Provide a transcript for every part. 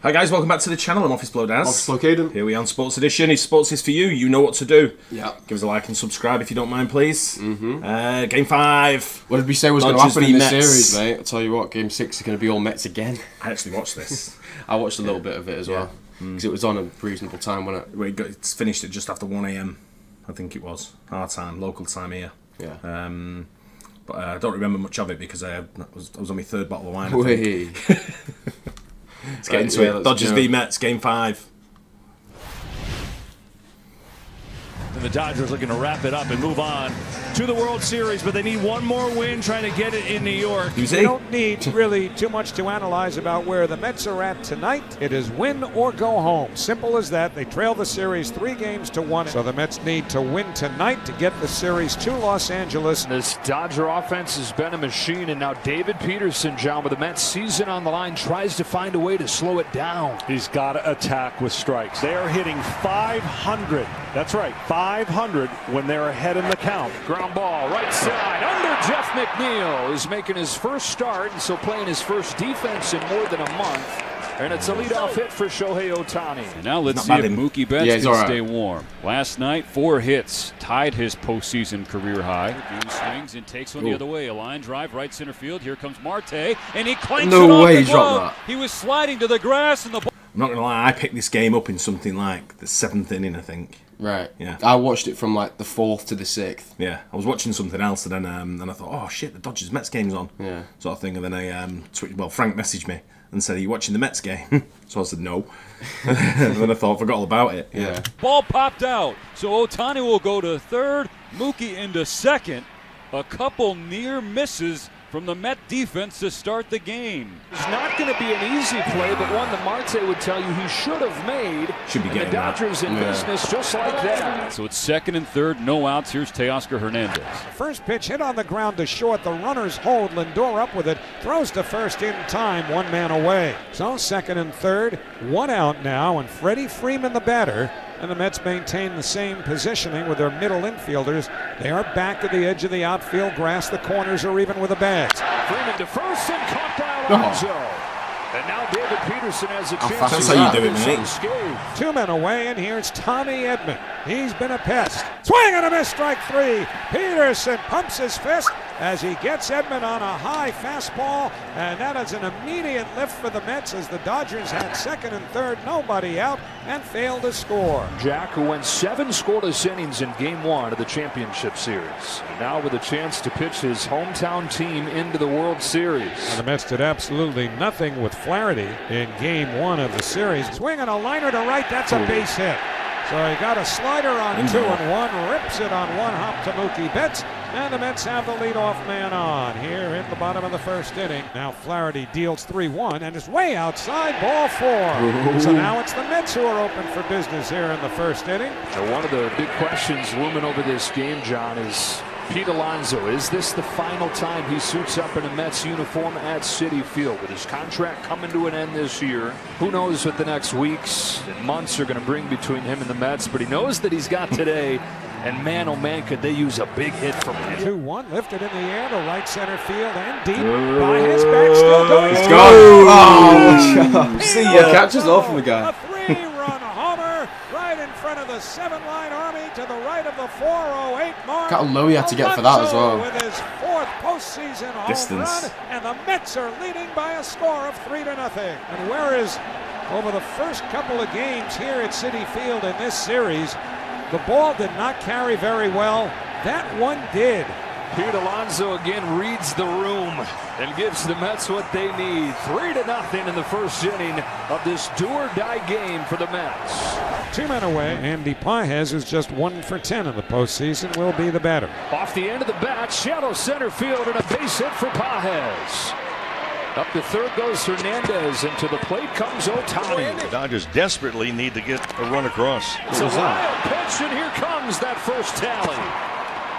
Hi guys, welcome back to the channel. I'm Office Blow Daz. Office Blow Aidan. Here we are on Sports Edition. If sports is for you, you know what to do. Yeah. Give us a like and subscribe if you don't mind, please. Game 5. What did we say was going to Dodgers happen in v this Mets. series, mate? I'll tell you what, Game 6 is going to be all Mets again. I actually watched this. I watched a little bit of it as well. Because it was on a reasonable time, wasn't it? It's finished at just after 1 AM, I think it was. Our time, local time here. Yeah. But I don't remember much of it because I was on my third bottle of wine. Whee. Let's get into it. Dodgers v Mets, Game 5. And the Dodgers looking to wrap it up and move on to the World Series, but they need one more win trying to get it in New York. Who's We he? don't need really too much to analyze about where the Mets are at tonight. It is win or go home. Simple as that. They trail the series 3-1. So the Mets need to win tonight to get the series to Los Angeles. This Dodger offense has been a machine, and now David Peterson, John, with the Mets season on the line, tries to find a way to slow it down. He's got to attack with strikes. They are hitting 500. That's right, 500 when they're ahead in the count. Ground ball, right side, under Jeff McNeil is making his first start, and so playing his first defense in more than a month. And it's a leadoff hit for Shohei Ohtani. And now let's see Not if bad. Mookie Betts Yeah, can all right. stay warm. Last night, 4 hits, tied his postseason career high. Goose swings and takes one the other way. A line drive, right center field. Here comes Marte, and he clanks No it off way the he dropped glove. that. He was sliding to the grass, and the ball. I'm not going to lie, I picked this game up in something like the 7th inning, I think. Right. Yeah. I watched it from like the 4th to the 6th. Yeah, I was watching something else, and then I thought, oh shit, the Dodgers Mets game's on, Yeah. sort of thing. And then Frank messaged me and said, "Are you watching the Mets game?" So I said no, and then I forgot all about it. Yeah. Ball popped out. So Ohtani will go to third, Mookie into second. A couple near misses from the Met defense to start the game. It's not going to be an easy play, but one that Marte would tell you he should have made. Should be And getting the that. Dodgers in business just like that. So it's second and third, no outs. Here's Teoscar Hernandez. First pitch hit on the ground to short. The runners hold. Lindor up with it. Throws to first in time. 1 man away. So second and third. 1 out now. And Freddie Freeman the batter. And the Mets maintain the same positioning with their middle infielders. They are back to the edge of the outfield grass. The corners are even with the bags. Freeman to first and caught by Alonso. And now David Peterson has a chance. fast That's is how you that? do it, mate. Unscathed. 2 men away, and here's Tommy Edman. He's been a pest. Swing and a miss, strike 3. Peterson pumps his fist as he gets Edman on a high fastball, and that is an immediate lift for the Mets as the Dodgers had second and third, nobody out, and failed to score. Jack, who went 7 scoreless innings in Game 1 of the championship series, now with a chance to pitch his hometown team into the World Series. And the Mets did absolutely nothing with Flaherty in Game 1 of the series. Swing and a liner to right, that's a base hit. So he got a slider on 2-1, rips it on 1 hop to Mookie Betts, and the Mets have the leadoff man on here in the bottom of the first inning. Now Flaherty deals 3-1 and is way outside, ball 4. So now it's the Mets who are open for business here in the first inning. Now, one of the big questions looming over this game, John, is Pete Alonso. Is this the final time he suits up in a Mets uniform at Citi Field? With his contract coming to an end this year, who knows what the next weeks and months are going to bring between him and the Mets, but he knows that he's got today, and man, oh man, could they use a big hit from him. 2-1, lifted in the air to right center field and deep. By his back, still going. Let's go. Oh, See ya. ya. Catches off from the guy. A 3-run homer right in front of the 7-line Army to the right of the 408 mark. Look how low he had to get for that as well. With his 4th postseason home Distance. run, and the Mets are leading by a score of 3-0. And whereas over the first couple of games here at Citi Field in this series, the ball did not carry very well, that one did. Pete Alonso again reads the room and gives the Mets what they need. 3-0 in the first inning of this do-or-die game for the Mets. 2 men away. Andy Pages, who's just 1 for 10 in the postseason, will be the batter. Off the end of the bat, shallow center field, and a base hit for Pages. Up to third goes Hernandez, and to the plate comes Ohtani. The Dodgers desperately need to get a run across. It's a wild pitch, and here comes that first tally.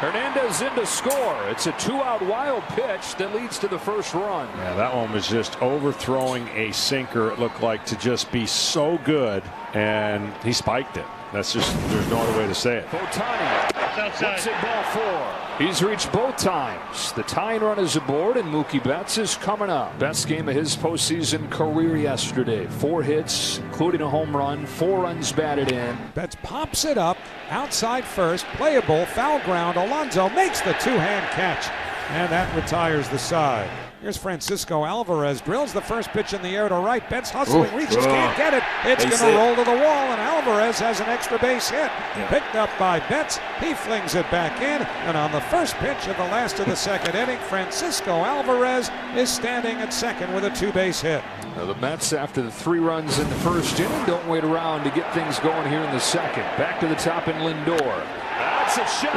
Hernandez in to score. It's a 2-out wild pitch that leads to the first run. Yeah, that one was just overthrowing a sinker, it looked like, to just be so good, and he spiked it. That's just, there's no other way to say it. Ohtani What's it ball 4? He's reached both times. The tying run is aboard, and Mookie Betts is coming up. Best game of his postseason career yesterday. 4 hits, including a home run, 4 runs batted in. Betts pops it up, outside first, playable, foul ground. Alonso makes the two-hand catch, and that retires the side. Here's Francisco Alvarez, drills the first pitch in the air to right. Betts hustling, reaches, can't get it. It's going to roll to the wall, and Alvarez has an extra base hit. Picked up by Betts. He flings it back in, and on the first pitch of the last of the second inning, Francisco Alvarez is standing at second with a 2-base hit. Now the Mets, after the 3 runs in the first inning, don't wait around to get things going here in the second. Back to the top in Lindor. That's a shot.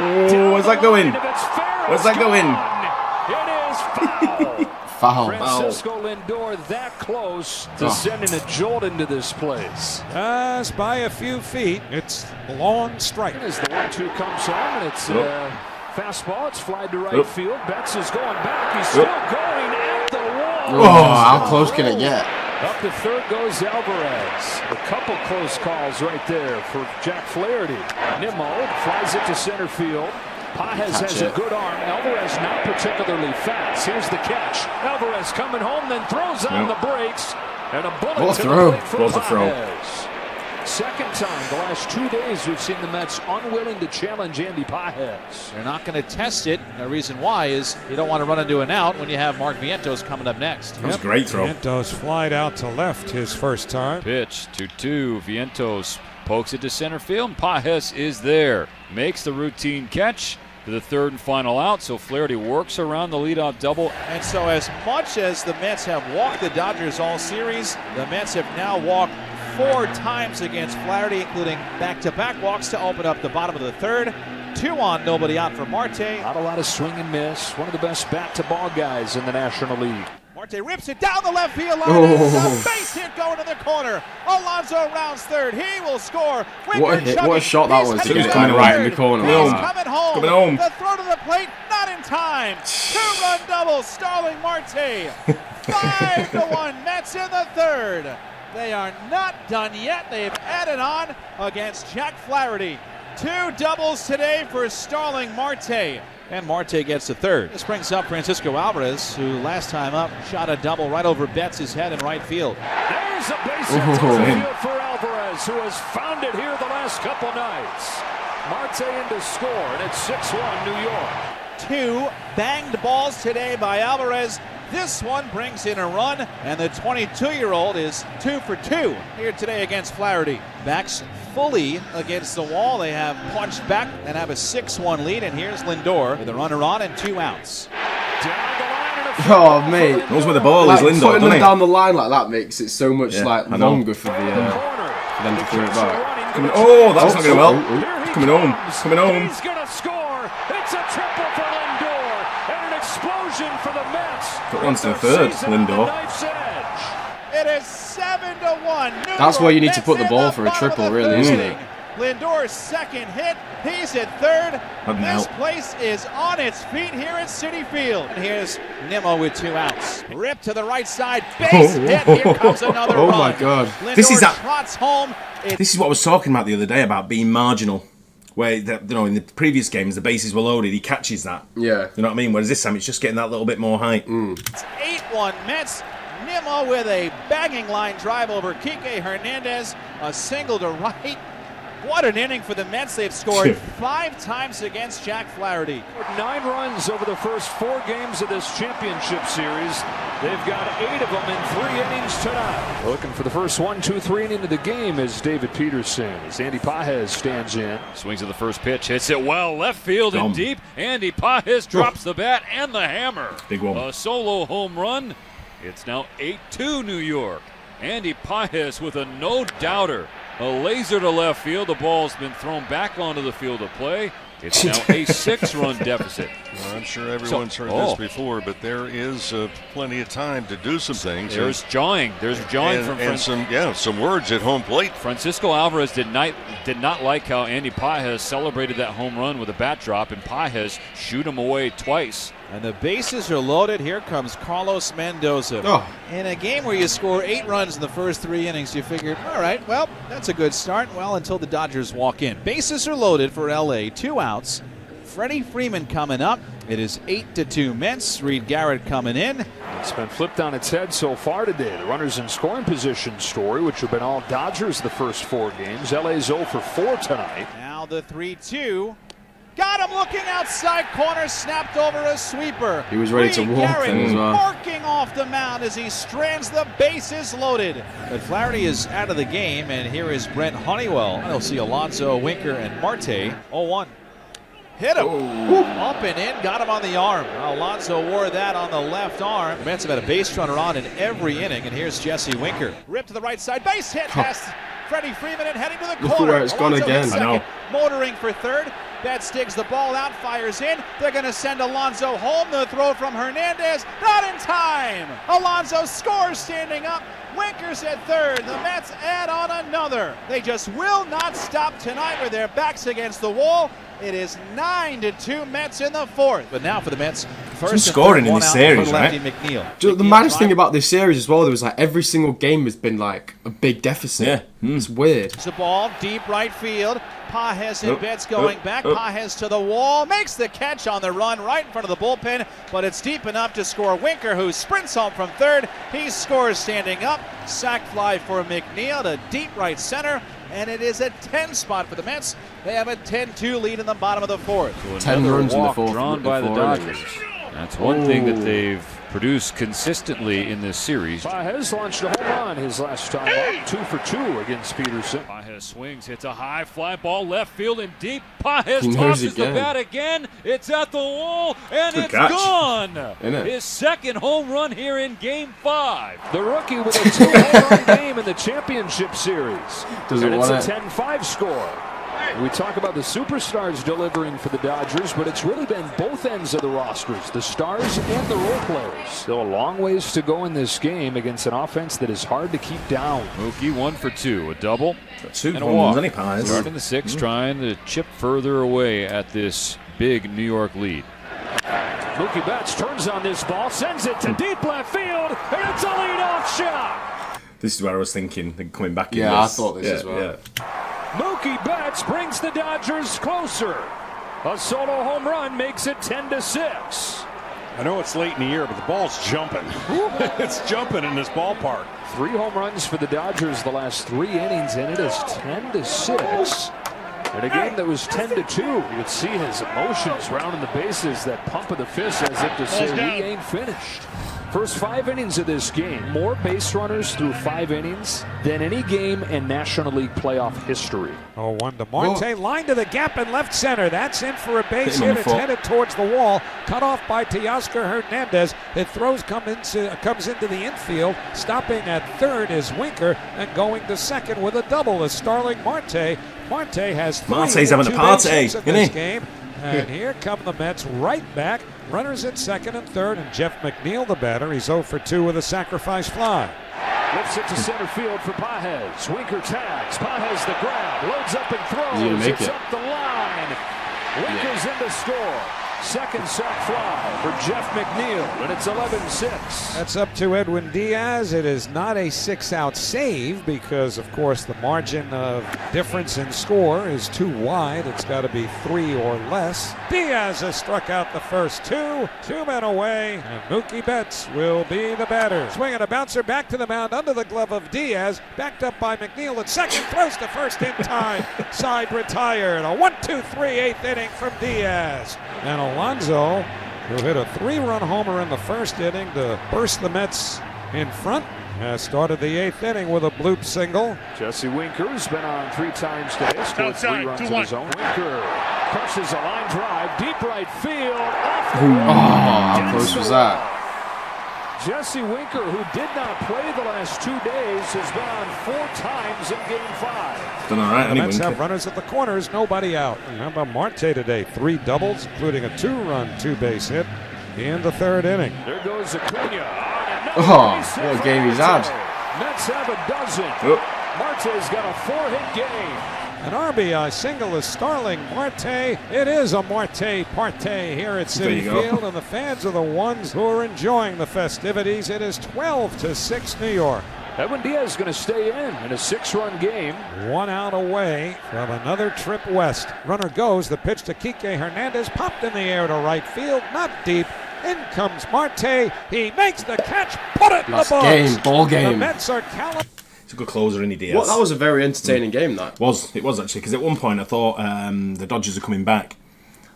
Where's that going? Where's that going? It is foul. Foul. Francisco Lindor that close to sending a jolt into this place. Just by a few feet. It's a long strike. As the 1-2 comes home, and it's fastball. It's flied to right field. Betts is going back. He's still going at the wall. Oh, how close can it get? Up to third goes Alvarez. A couple close calls right there for Jack Flaherty. Nimmo flies it to center field. Pages has a good arm. Alvarez not particularly fast. Here's the catch. Alvarez coming home, then throws on the brakes. And a bullet to the plate for Pages. Second time the last 2 days we've seen the Mets unwilling to challenge Andy Pages. They're not going to test it. The reason why is you don't want to run into an out when you have Mark Vientos coming up next. That was a great throw. Vientos flied out to left his first time. Pitch 2-2. Vientos pokes it to center field, and Pages is there. Makes the routine catch to the third and final out, so Flaherty works around the leadoff double. And so as much as the Mets have walked the Dodgers all series, the Mets have now walked 4 times against Flaherty, including back-to-back walks to open up the bottom of the third. 2 on, nobody out for Marte. Not a lot of swing and miss. One of the best bat-to-ball guys in the National League. Marte rips it down the left field line. It's a base hit going to the corner. Alonso rounds third. He will score. What a shot that was to get it right in the corner. He's coming home. Coming home. The throw to the plate, not in time. 2-run double, Starling Marte. 5-1 Mets in the third. They are not done yet. They've added on against Jack Flaherty. 2 doubles today for Starling Marte. And Marte gets the third. This brings up Francisco Alvarez, who last time up shot a double right over Betts' head in right field. There's a base hit to the field for Alvarez, who has found it here the last couple nights. Marte in to score, and it's 6-1 New York. 2 banged balls today by Alvarez. This one brings in a run, and the 22-year-old is 2 for 2 here today against Flaherty. Backs fully against the wall. They have punched back and have a 6-1 lead, and here's Lindor with a runner on and 2 outs. Oh, mate. Knows where the ball is, Lindor, putting doesn't them he? down the line like that makes it so much longer for them to throw it back. That's not going well. Coming home. Coming home. He's going to score. It's a triple for Lindor, and an explosion for the Mets. Put runs to the third, Lindor. It is 7-1. That's where you need to put the ball for a triple, really, isn't it? Lindor's second hit. He's at third. This help. place is on its feet here at Citi Field. And here's Nimmo with 2 outs. Rip to the right side. Base hit. Here comes another run. Oh my God. Lindor trots home. This is what I was talking about the other day about being marginal. Where in the previous games the bases were loaded, he catches that. Yeah. You know what I mean? Whereas this time it's just getting that little bit more height. It's 8-1 Mets. Nimmo with a banging line drive over Kike Hernandez. A single to right. What an inning for the Mets. They've scored 5 times against Jack Flaherty. 9 runs over the first 4 games of this championship series. They've got 8 of them in 3 innings tonight. Looking for the first 1, 2, 3 inning of the game is David Peterson. As Andy Pages stands in. Swings at the first pitch, hits it well, left field and deep. Andy Pages drops the bat and the hammer. Big one. A solo home run. It's now 8-2 New York. Andy Pages with a no-doubter. A laser to left field. The ball's been thrown back onto the field of play. It's now a 6-run deficit. Well, I'm sure everyone's heard this before, but there is plenty of time to do some things. There's jawing. There's jawing from some words at home plate. Francisco Alvarez did not like how Andy Pages celebrated that home run with a bat drop, and Pages shoot him away twice. And the bases are loaded. Here comes Carlos Mendoza. In a game where you score 8 runs in the first 3 innings, you figured, all right, well, that's a good start. Well, until the Dodgers walk in. Bases are loaded for LA. 2 outs. Freddie Freeman coming up. It is 8-2 Mets. Reed Garrett coming in. It's been flipped on its head so far today. The runners in scoring position story, which have been all Dodgers the first 4 games. LA's 0 for 4 tonight. Now the 3-2. Got him looking outside corner, snapped over a sweeper. He was ready to walk then as well. Marking off the mound as he strands the bases loaded. But Flaherty is out of the game, and here is Brent Honeywell. He'll see Alonso, Winker, and Marte. 0-1. Hit him. Up and in, got him on the arm. Alonso wore that on the left arm. The Mets have had a base runner on in every inning, and here's Jesse Winker. Ripped to the right side, base hit past Freddie Freeman and heading to the corner. Look where it's gone again. I know. Motoring for third. Betts digs the ball out, fires in. They're going to send Alonso home. The throw from Hernandez, not in time. Alonso scores standing up. Winker's at third. The Mets add on another. They just will not stop tonight with their backs against the wall. It is 9-2 Mets in the 4th. But now for the Mets, first scoring in this series, right? McNeil. The maddest thing about this series as well, there was like every single game has been like a big deficit. Yeah. It's weird. The ball deep right field. Pages and Betts going back. Pages to the wall, makes the catch on the run right in front of the bullpen, but it's deep enough to score. Winker, who sprints home from third, he scores standing up. Sac fly for McNeil to deep right center, and it is a 10 spot for the Mets. They have a 10-2 lead in the bottom of the 4th. So 10 runs in the 4th. Drawn by the Dodgers. That's one thing that they've produced consistently in this series. Pages launched a home run his last time up, 2 for 2 against Peterson. Pages swings, hits a high fly ball left field and deep. Pages He knows tosses the again. bat again. It's at the wall and Good it's catch. gone. Isn't it? His second home run here in Game 5. The rookie with a 2 home run game in the championship series. Doesn't And it's want a it. 10-5 score. We talk about the superstars delivering for the Dodgers, but it's really been both ends of the rosters, the stars and the role players. Still a long ways to go in this game against an offense that is hard to keep down. Mookie 1 for 2, a double. Got 2 And a home walk. runs, any pies. Starting the 6th, trying to chip further away at this big New York lead. Mookie Betts turns on this ball, sends it to deep left field, and it's a leadoff shot. This is where I was thinking, coming back in Yeah, I this. thought this as well. Yeah. Mookie Betts brings the Dodgers closer. A solo home run makes it 10-6. I know it's late in the year, but the ball's jumping. It's jumping in this ballpark. 3 home runs for the Dodgers the last 3 innings, and it is 10-6. In a game that was 10-2, you could see his emotions rounding the bases, that pump of the fist as if to say, we ain't finished. First 5 innings of this game, more base runners through 5 innings than any game in National League playoff history. 0-1 to Marte, line to the gap in left center. That's in for a base Hit him on hit. the It's foot. headed towards the wall. Cut off by Teoscar Hernandez. It comes into the infield. Stopping at third is Winker, and going to second with a double is Starling Marte. Marte has 3 Marte's having a two party, base hits in isn't this he? game. And here come the Mets right back. Runners at second and third, and Jeff McNeil, the batter. He's 0 for 2 with a sacrifice fly. Lifts it to center field for Pages. Winker tags. Pages the grab. Loads up and He's gonna throws. make It's it. up the line. Winker's in to score. Second sac fly for Jeff McNeil, and it's 11-6. That's up to Edwin Diaz. It is not a 6-out save because, of course, the margin of difference in score is too wide. It's got to be 3 or less. Diaz has struck out the first 2. 2 men away, and Mookie Betts will be the batter. Swinging a bouncer back to the mound under the glove of Diaz. Backed up by McNeil at second. Throws to first in time. Side retired. A 1-2-3 8th inning from Diaz. And Alonso, who hit a 3-run homer in the first inning to burst the Mets in front, has started the 8th inning with a bloop single. Jesse Winker has been on 3 times today, scored 3 runs of his own. Winker crushes a line drive, deep right field, off the How close was that? Jesse Winker, who did not play the last 2 days, has been on 4 times in Game 5. Done all right, The any Mets have Winker. runners at the corners, nobody out. And how about Marte today? 3 doubles, including a 2-run, 2-base hit in the 3rd inning. There goes Acuna. Oh, what a game he's had. Mets have a dozen. Marte's got a 4-hit game. An RBI single is Starling Marte. It is a Marte parte here at Citi There you go. Field, and the fans are the ones who are enjoying the festivities. It is 12-6 New York. Edwin Diaz is going to stay in a 6-run game. 1 out away from another trip west. Runner goes. The pitch to Kike Hernandez. Popped in the air to right field. Not deep. In comes Marte. He makes the catch. Put it in the box. Ball game. The Mets are calibrated. It's a good closer, isn't he, Diaz? Well, that was a very entertaining game, that. It was actually, because at one point I thought the Dodgers are coming back.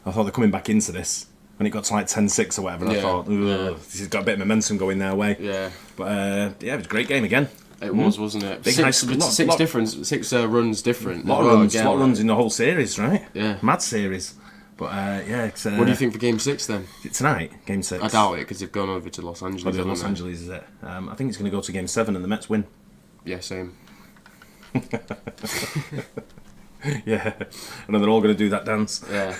I thought they're coming back into this. When it got to like 10-6 or whatever, and I thought, this has got a bit of momentum going their way. Yeah. But it was a great game again. It was, wasn't it? Big six runs different. A lot of runs in the whole series, right? Yeah. Mad series. But it's, what do you think for Game 6 then? Tonight, Game 6. I doubt it, because they've gone over to Los Angeles. Los Angeles, is it? I think it's going to go to Game 7 and the Mets win. Yeah, same. Yeah. And then they're all going to do that dance. Yeah.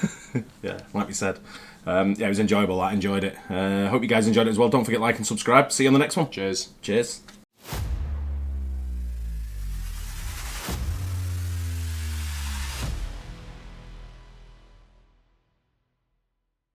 Yeah, like we said. It was enjoyable. I enjoyed it. Hope you guys enjoyed it as well. Don't forget to like and subscribe. See you on the next one. Cheers. Cheers.